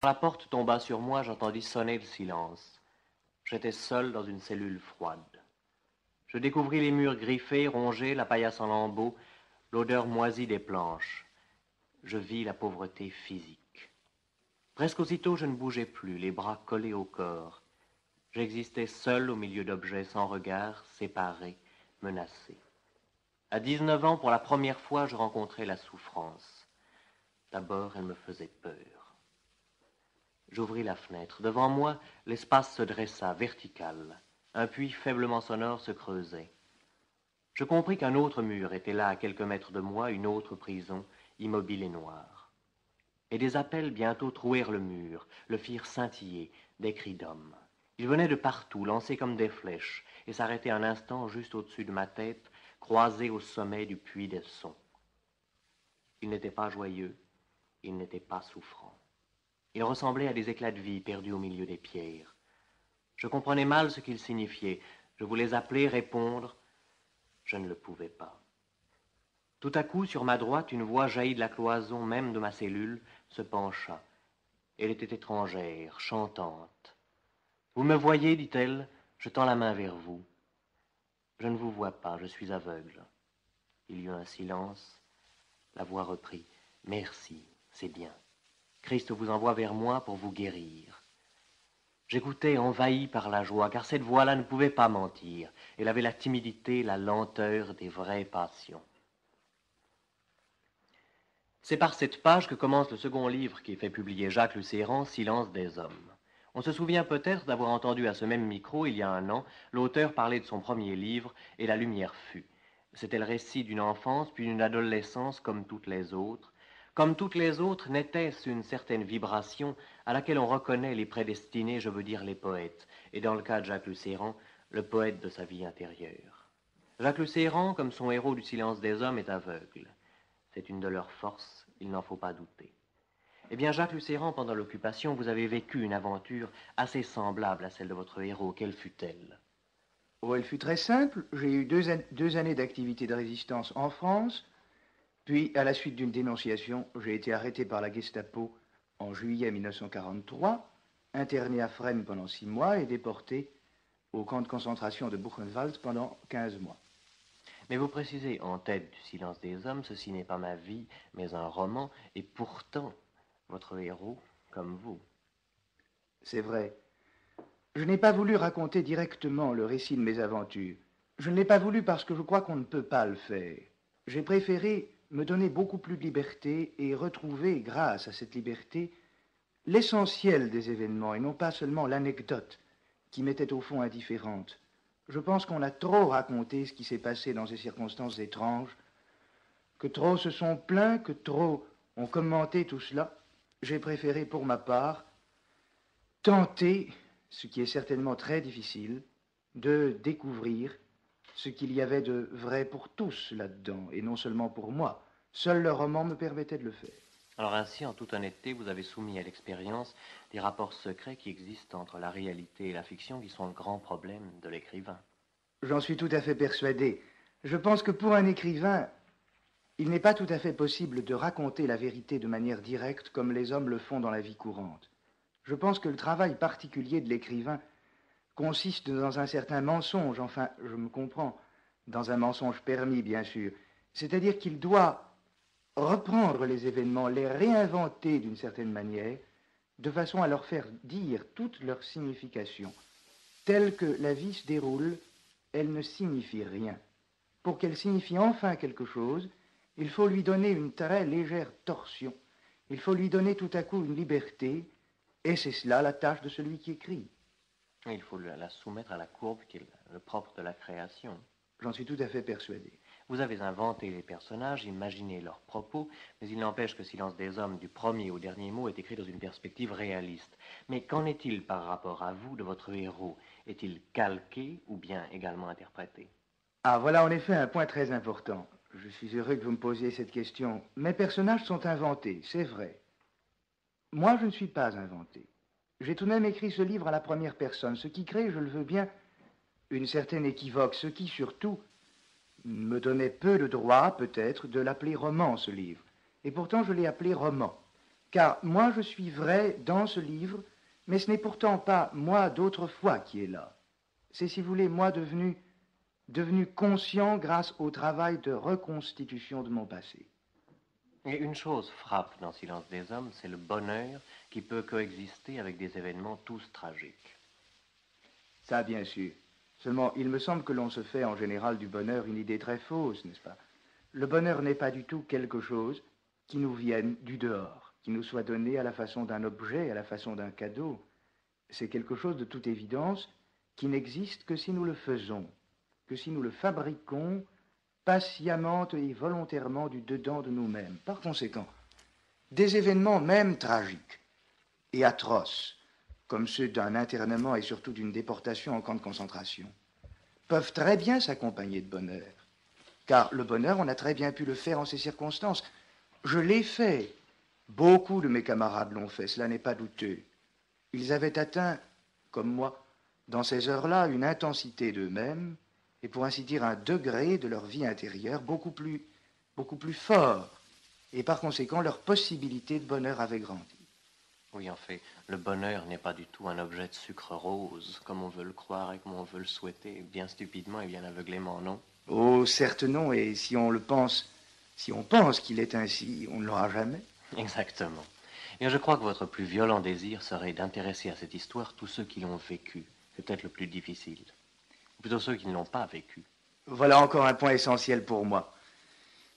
Quand la porte tomba sur moi, j'entendis sonner le silence. J'étais seul dans une cellule froide. Je découvris les murs griffés, rongés, la paillasse en lambeaux, l'odeur moisie des planches. Je vis la pauvreté physique. Presque aussitôt, je ne bougeais plus, les bras collés au corps. J'existais seul au milieu d'objets sans regard, séparés, menacés. À 19 ans, pour la première fois, je rencontrais la souffrance. D'abord, elle me faisait peur. J'ouvris la fenêtre. Devant moi, l'espace se dressa, vertical. Un puits faiblement sonore se creusait. Je compris qu'un autre mur était là à quelques mètres de moi, une autre prison, immobile et noire. Et des appels bientôt trouèrent le mur, le firent scintiller, des cris d'hommes. Ils venaient de partout, lancés comme des flèches, et s'arrêtaient un instant juste au-dessus de ma tête, croisés au sommet du puits des sons. Ils n'étaient pas joyeux, ils n'étaient pas souffrants. Ils ressemblaient à des éclats de vie perdus au milieu des pierres. Je comprenais mal ce qu'ils signifiaient. Je voulais appeler, répondre. Je ne le pouvais pas. Tout à coup, sur ma droite, une voix jaillie de la cloison même de ma cellule se pencha. Elle était étrangère, chantante. Vous me voyez, dit-elle, je tends la main vers vous. Je ne vous vois pas, je suis aveugle. Il y eut un silence. La voix reprit. Merci, c'est bien. Christ vous envoie vers moi pour vous guérir. J'écoutais envahi par la joie, car cette voix-là ne pouvait pas mentir. Elle avait la timidité, la lenteur des vraies passions. C'est par cette page que commence le second livre qui fait publier Jacques Lucéran, Silence des hommes. On se souvient peut-être d'avoir entendu à ce même micro, il y a un an, l'auteur parler de son premier livre, Et la lumière fut. C'était le récit d'une enfance puis d'une adolescence comme toutes les autres. Comme toutes les autres, n'était-ce une certaine vibration à laquelle on reconnaît les prédestinés, je veux dire les poètes, et dans le cas de Jacques Lucéran, le poète de sa vie intérieure. Jacques Lucéran, comme son héros du Silence des hommes, est aveugle. C'est une de leurs forces, il n'en faut pas douter. Eh bien, Jacques Lucéran, pendant l'occupation, vous avez vécu une aventure assez semblable à celle de votre héros. Quelle fut-elle? Oh, elle fut très simple. J'ai eu deux années d'activité de résistance en France, puis à la suite d'une dénonciation, j'ai été arrêté par la Gestapo en juillet 1943, interné à Fresnes pendant 6 mois et déporté au camp de concentration de Buchenwald pendant 15 mois. Mais vous précisez en tête du Silence des hommes, ceci n'est pas ma vie, mais un roman, et pourtant, votre héros, comme vous. C'est vrai. Je n'ai pas voulu raconter directement le récit de mes aventures. Je ne l'ai pas voulu parce que je crois qu'on ne peut pas le faire. J'ai préféré me donner beaucoup plus de liberté et retrouver, grâce à cette liberté, l'essentiel des événements et non pas seulement l'anecdote qui m'était au fond indifférente. Je pense qu'on a trop raconté ce qui s'est passé dans ces circonstances étranges, que trop se sont plaints, que trop ont commenté tout cela. J'ai préféré pour ma part tenter, ce qui est certainement très difficile, de découvrir ce qu'il y avait de vrai pour tous là-dedans, et non seulement pour moi. Seul le roman me permettait de le faire. Alors ainsi, en toute honnêteté, vous avez soumis à l'expérience des rapports secrets qui existent entre la réalité et la fiction, qui sont le grand problème de l'écrivain. J'en suis tout à fait persuadé. Je pense que pour un écrivain, il n'est pas tout à fait possible de raconter la vérité de manière directe comme les hommes le font dans la vie courante. Je pense que le travail particulier de l'écrivain consiste dans un certain mensonge, enfin, je me comprends, dans un mensonge permis, bien sûr. C'est-à-dire qu'il doit reprendre les événements, les réinventer d'une certaine manière, de façon à leur faire dire toute leur signification. Telle que la vie se déroule, elle ne signifie rien. Pour qu'elle signifie enfin quelque chose, il faut lui donner une très légère torsion. Il faut lui donner tout à coup une liberté, et c'est cela la tâche de celui qui écrit. Il faut la soumettre à la courbe qui est le propre de la création. J'en suis tout à fait persuadé. Vous avez inventé les personnages, imaginé leurs propos, mais il n'empêche que Silence des hommes, du premier au dernier mot, est écrit dans une perspective réaliste. Mais qu'en est-il par rapport à vous de votre héros? Est-il calqué ou bien également interprété? Ah, voilà en effet un point très important. Je suis heureux que vous me posiez cette question. Mes personnages sont inventés, c'est vrai. Moi, je ne suis pas inventé. J'ai tout de même écrit ce livre à la première personne, ce qui crée, je le veux bien, une certaine équivoque, ce qui surtout me donnait peu de droit, peut-être, de l'appeler roman, ce livre. Et pourtant, je l'ai appelé roman. Car moi je suis vrai dans ce livre, mais ce n'est pourtant pas moi d'autrefois qui est là. C'est, si vous voulez, moi devenu conscient grâce au travail de reconstitution de mon passé. Et une chose frappe dans Silence des hommes, c'est le bonheur qui peut coexister avec des événements tous tragiques. Ça, bien sûr. Seulement, il me semble que l'on se fait en général du bonheur une idée très fausse, n'est-ce pas? Le bonheur n'est pas du tout quelque chose qui nous vienne du dehors, qui nous soit donné à la façon d'un objet, à la façon d'un cadeau. C'est quelque chose de toute évidence qui n'existe que si nous le faisons, que si nous le fabriquons patiemment et volontairement du dedans de nous-mêmes. Par conséquent, des événements même tragiques et atroces, comme ceux d'un internement et surtout d'une déportation en camp de concentration, peuvent très bien s'accompagner de bonheur. Car le bonheur, on a très bien pu le faire en ces circonstances. Je l'ai fait. Beaucoup de mes camarades l'ont fait, cela n'est pas douteux. Ils avaient atteint, comme moi, dans ces heures-là, une intensité d'eux-mêmes, et pour ainsi dire un degré de leur vie intérieure beaucoup plus fort, et par conséquent leur possibilité de bonheur avait grandi. Oui, en fait, le bonheur n'est pas du tout un objet de sucre rose, comme on veut le croire et comme on veut le souhaiter, bien stupidement et bien aveuglément, non? Oh, certes non, et si on pense qu'il est ainsi, on ne l'aura jamais. Exactement. Et je crois que votre plus violent désir serait d'intéresser à cette histoire tous ceux qui l'ont vécue. C'est peut-être le plus difficile. Ou plutôt ceux qui ne l'ont pas vécu. Voilà encore un point essentiel pour moi.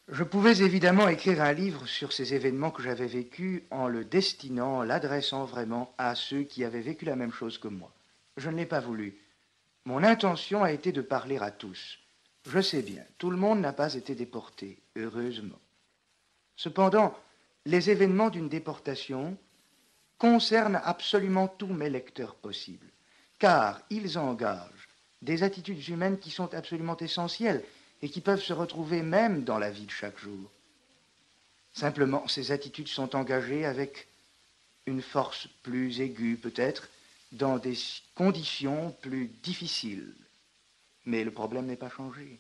Je pouvais évidemment écrire un livre sur ces événements que j'avais vécus en le destinant, en l'adressant vraiment à ceux qui avaient vécu la même chose que moi. Je ne l'ai pas voulu. Mon intention a été de parler à tous. Je sais bien, tout le monde n'a pas été déporté, heureusement. Cependant, les événements d'une déportation concernent absolument tous mes lecteurs possibles, car ils engagent des attitudes humaines qui sont absolument essentielles et qui peuvent se retrouver même dans la vie de chaque jour. Simplement, ces attitudes sont engagées avec une force plus aiguë peut-être, dans des conditions plus difficiles. Mais le problème n'est pas changé.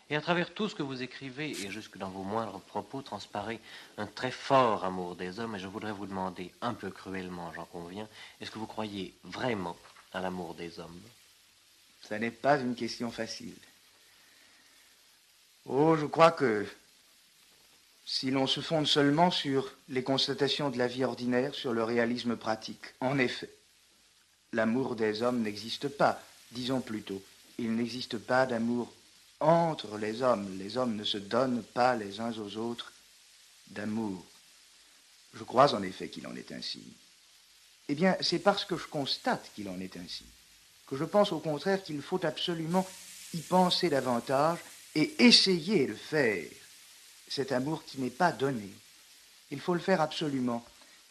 Et à travers tout ce que vous écrivez, et jusque dans vos moindres propos, transparaît un très fort amour des hommes. Et je voudrais vous demander, un peu cruellement, j'en conviens, est-ce que vous croyez vraiment à l'amour des hommes? Ça n'est pas une question facile. Oh, je crois que si l'on se fonde seulement sur les constatations de la vie ordinaire, sur le réalisme pratique, en effet, l'amour des hommes n'existe pas. Disons plutôt, il n'existe pas d'amour entre les hommes. Les hommes ne se donnent pas les uns aux autres d'amour. Je crois en effet qu'il en est ainsi. Eh bien, c'est parce que je constate qu'il en est ainsi que je pense au contraire qu'il faut absolument y penser davantage et essayer de faire cet amour qui n'est pas donné. Il faut le faire absolument,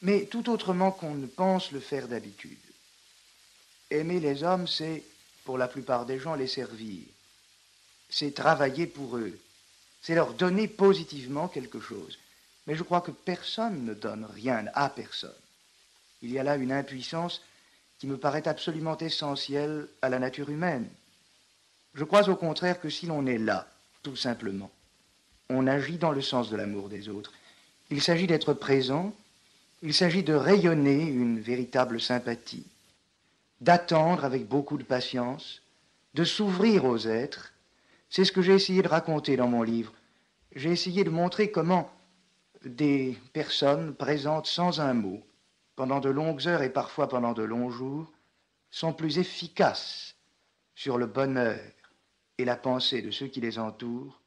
mais tout autrement qu'on ne pense le faire d'habitude. Aimer les hommes, c'est, pour la plupart des gens, les servir. C'est travailler pour eux. C'est leur donner positivement quelque chose. Mais je crois que personne ne donne rien à personne. Il y a là une impuissance qui me paraît absolument essentielle à la nature humaine. Je crois au contraire que si l'on est là, tout simplement, on agit dans le sens de l'amour des autres. Il s'agit d'être présent, il s'agit de rayonner une véritable sympathie, d'attendre avec beaucoup de patience, de s'ouvrir aux êtres. C'est ce que j'ai essayé de raconter dans mon livre. J'ai essayé de montrer comment des personnes présentes sans un mot, pendant de longues heures et parfois pendant de longs jours, sont plus efficaces sur le bonheur et la pensée de ceux qui les entourent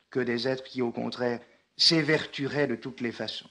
que des êtres qui, au contraire, s'évertueraient de toutes les façons.